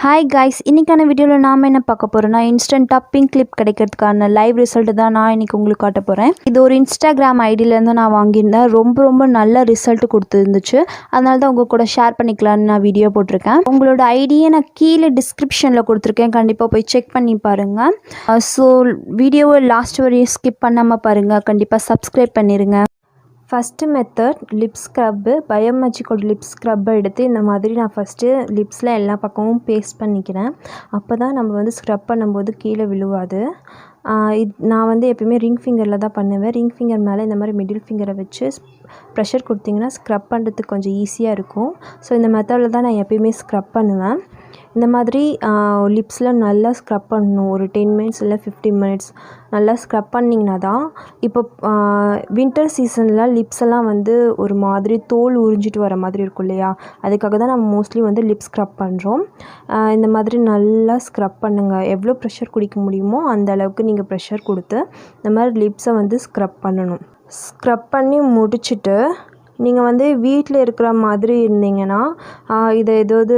Hi guys, இன்றைக்கான வீடியோவில் நாம் என்ன பார்க்க போகிறோன்னா, இன்ஸ்டண்ட்டாக பிங்க் கிளிப் கிடைக்கிறதுக்கான லைவ் ரிசல்ட்டு தான் நான் இன்றைக்கி உங்களுக்கு காட்ட போகிறேன். இது ஒரு இன்ஸ்டாகிராம் ஐடியிலேருந்து நான் வாங்கியிருந்தேன். ரொம்ப நல்ல ரிசல்ட்டு கொடுத்துருந்துச்சு. அதனால தான் உங்கள் கூட ஷேர் பண்ணிக்கலான்னு நான் வீடியோ போட்டிருக்கேன். உங்களோட ஐடியை நான் கீழே டிஸ்கிரிப்ஷனில் கொடுத்துருக்கேன். கண்டிப்பாக போய் செக் பண்ணி பாருங்கள். ஸோ வீடியோவை லாஸ்ட் வரையும் ஸ்கிப் பண்ணாமல் பாருங்கள். கண்டிப்பாக சப்ஸ்கிரைப் பண்ணிடுங்க. First method lip scrub. பயோமேஜிக்கோட லிப் ஸ்க்ரப்பை எடுத்து இந்த மாதிரி நான் ஃபஸ்ட்டு லிப்ஸில் எல்லா பக்கமும் பேஸ்ட் பண்ணிக்கிறேன். அப்போ தான் நம்ம வந்து ஸ்க்ரப் பண்ணும்போது கீழே விழுவாது. நான் எப்பயுமே ரிங் ஃபிங்கரில் தான் பண்ணுவேன். ரிங் ஃபிங்கர் மேலே இந்த மாதிரி மிடில் ஃபிங்கரை வச்சு ப்ரெஷர் கொடுத்திங்கன்னா ஸ்க்ரப் பண்ணுறதுக்கு கொஞ்சம் ஈஸியாக இருக்கும். ஸோ இந்த மெத்தடில் தான் நான் எப்பயுமே ஸ்க்ரப் பண்ணுவேன். இந்த மாதிரி லிப்ஸில் நல்லா ஸ்க்ரப் பண்ணணும். ஒரு 10 மினிட்ஸ் இல்லை 15 மினிட்ஸ் நல்லா ஸ்க்ரப் பண்ணிங்கன்னா தான் இப்போ வின்டர் சீசனில் லிப்ஸ் எல்லாம் ஒரு மாதிரி தோல் உறிஞ்சிட்டு வர மாதிரி இருக்கும் இல்லையா, அதுக்காக தான் நம்ம மோஸ்ட்லி லிப் ஸ்க்ரப் பண்ணுறோம். இந்த மாதிரி நல்லா ஸ்க்ரப் பண்ணுங்கள். எவ்வளோ ப்ரெஷர் குடிக்க முடியுமோ அந்த அளவுக்கு நீங்கள் ப்ரெஷர் கொடுத்து இந்த மாதிரி லிப்ஸை ஸ்க்ரப் பண்ணணும். ஸ்க்ரப் பண்ணி முடிச்சுட்டு நீங்கள் வீட்டில் இருக்கிற மாதிரி இருந்தீங்கன்னா இதை ஏதாவது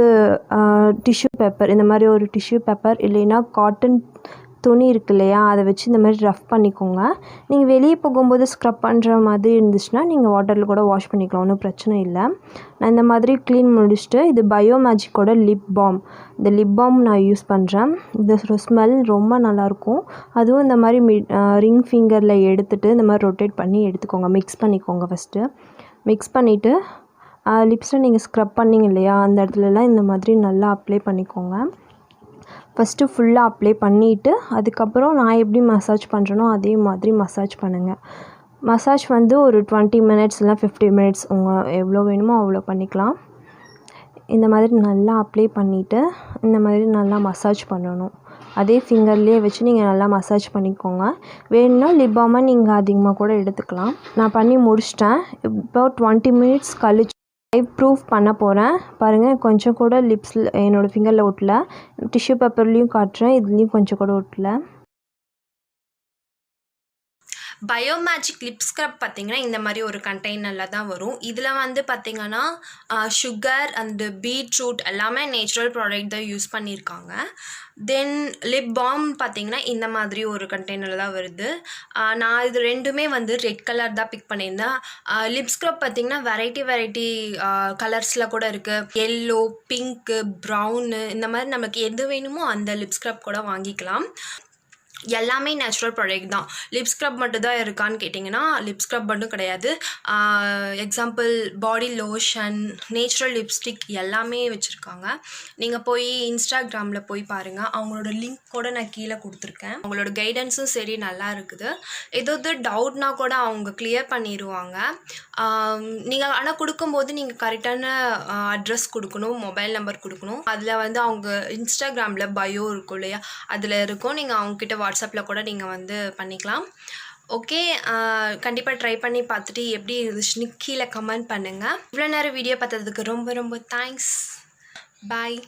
டிஷ்யூ பேப்பர், இந்த மாதிரி ஒரு டிஷ்யூ பேப்பர் இல்லைன்னா காட்டன் துணி இருக்கு இல்லையா, அதை வச்சு இந்த மாதிரி ரஃப் பண்ணிக்கோங்க. நீங்கள் வெளியே போகும்போது ஸ்க்ரப் பண்ணுற மாதிரி இருந்துச்சுன்னா நீங்கள் வாட்டரில் கூட வாஷ் பண்ணிக்கலாம், ஒன்றும் பிரச்சனை இல்லை. நான் இந்த மாதிரி க்ளீன் முடிச்சுட்டு இது பயோமேஜிக்கோட லிப் பாம். இந்த லிப் பாம் நான் யூஸ் பண்ணுறேன். இந்த ஸ்மெல் ரொம்ப நல்லாயிருக்கும். அதுவும் இந்த மாதிரி ரிங் ஃபிங்கரில் எடுத்துகிட்டு இந்த மாதிரி ரொட்டேட் பண்ணி எடுத்துக்கோங்க. மிக்ஸ் பண்ணிக்கோங்க. ஃபஸ்ட்டு மிக்ஸ் பண்ணிவிட்டு லிப்ஸில் நீங்கள் ஸ்க்ரப் பண்ணிங்க இல்லையா, அந்த இடத்துலலாம் இந்த மாதிரி நல்லா அப்ளை பண்ணிக்கோங்க. ஃபஸ்ட்டு ஃபுல்லாக அப்ளை பண்ணிவிட்டு அதுக்கப்புறம் நான் எப்படி மசாஜ் பண்ணுறேனோ அதே மாதிரி மசாஜ் பண்ணுங்கள். மசாஜ் ஒரு 20 மினிட்ஸ் இல்லை 50 மினிட்ஸ் எவ்வளோ வேணுமோ அவ்வளோ பண்ணிக்கலாம். இந்த மாதிரி நல்லா அப்ளை பண்ணிவிட்டு இந்த மாதிரி நல்லா மசாஜ் பண்ணணும். அதே ஃபிங்கர்லேயே வச்சு நீங்கள் நல்லா மசாஜ் பண்ணிக்கோங்க. வேணும்னா லிப் பாமை நீங்கள் அதிகமாக கூட எடுத்துக்கலாம். நான் பண்ணி முடிச்சிட்டேன். இப்போ 20 மினிட்ஸ் கழிச்சு லைவ் ப்ரூஃப் பண்ண போகிறேன். பாருங்கள், கொஞ்சம் கூட லிப்ஸில் என்னோடய ஃபிங்கரில் ஒட்டல. டிஷ்யூ பேப்பர்லேயும் காட்டுறேன், இதுலேயும் கொஞ்சம் கூட ஒட்டல. பயோமேஜிக் லிப் ஸ்க்ரப் பார்த்திங்கன்னா இந்த மாதிரி ஒரு கண்டெய்னரில் தான் வரும். இதில் பார்த்திங்கன்னா சுகர் அண்டு பீட்ரூட் எல்லாமே நேச்சுரல் ப்ராடக்ட் தான் யூஸ் பண்ணியிருக்காங்க. தென் லிப் பாம் பார்த்திங்கன்னா இந்த மாதிரி ஒரு கண்டெய்னரில் தான் வருது. நான் இது ரெண்டுமே ரெட் கலர் தான் பிக் பண்ணியிருந்தேன். லிப் ஸ்க்ரப் பார்த்திங்கன்னா வெரைட்டி கலர்ஸில் கூட இருக்குது. எல்லோ, பிங்க்கு, ப்ரௌனு, இந்த மாதிரி நமக்கு எது வேணுமோ அந்த லிப் ஸ்க்ரப் கூட வாங்கிக்கலாம். எல்லாமே நேச்சுரல் ப்ராடக்ட் தான். லிப் ஸ்க்ரப் மட்டும் தான் இருக்கான்னு கேட்டிங்கன்னா லிப் ஸ்க்ரப் மட்டும் கிடையாது. Example body lotion, natural lipstick எல்லாமே வச்சுருக்காங்க. நீங்கள் போய் இன்ஸ்டாகிராமில் போய் பாருங்கள். அவங்களோட லிங்க் கூட நான் கீழே கொடுத்துருக்கேன். அவங்களோட கைடன்ஸும் சரி நல்லா இருக்குது. ஏதாவது டவுட்னா கூட அவங்க கிளியர் பண்ணிடுவாங்க. நீங்கள் ஆனால் கொடுக்கும்போது நீங்கள் கரெக்டான அட்ரஸ் கொடுக்கணும், மொபைல் நம்பர் கொடுக்கணும். அதில் அவங்க இன்ஸ்டாகிராமில் பயோ இருக்கும் இல்லையா, அதில் இருக்கும். நீங்கள் அவங்கக்கிட்ட வாட்ஸ்அப்பில் கூட நீங்கள் பண்ணிக்கலாம். ஓகே, கண்டிப்பாக ட்ரை பண்ணி பார்த்துட்டு எப்படி இருந்துச்சுன்னு கீழே கமெண்ட் பண்ணுங்கள். இவ்வளோ நேரம் வீடியோ பார்த்ததுக்கு ரொம்ப தேங்க்ஸ். பாய்.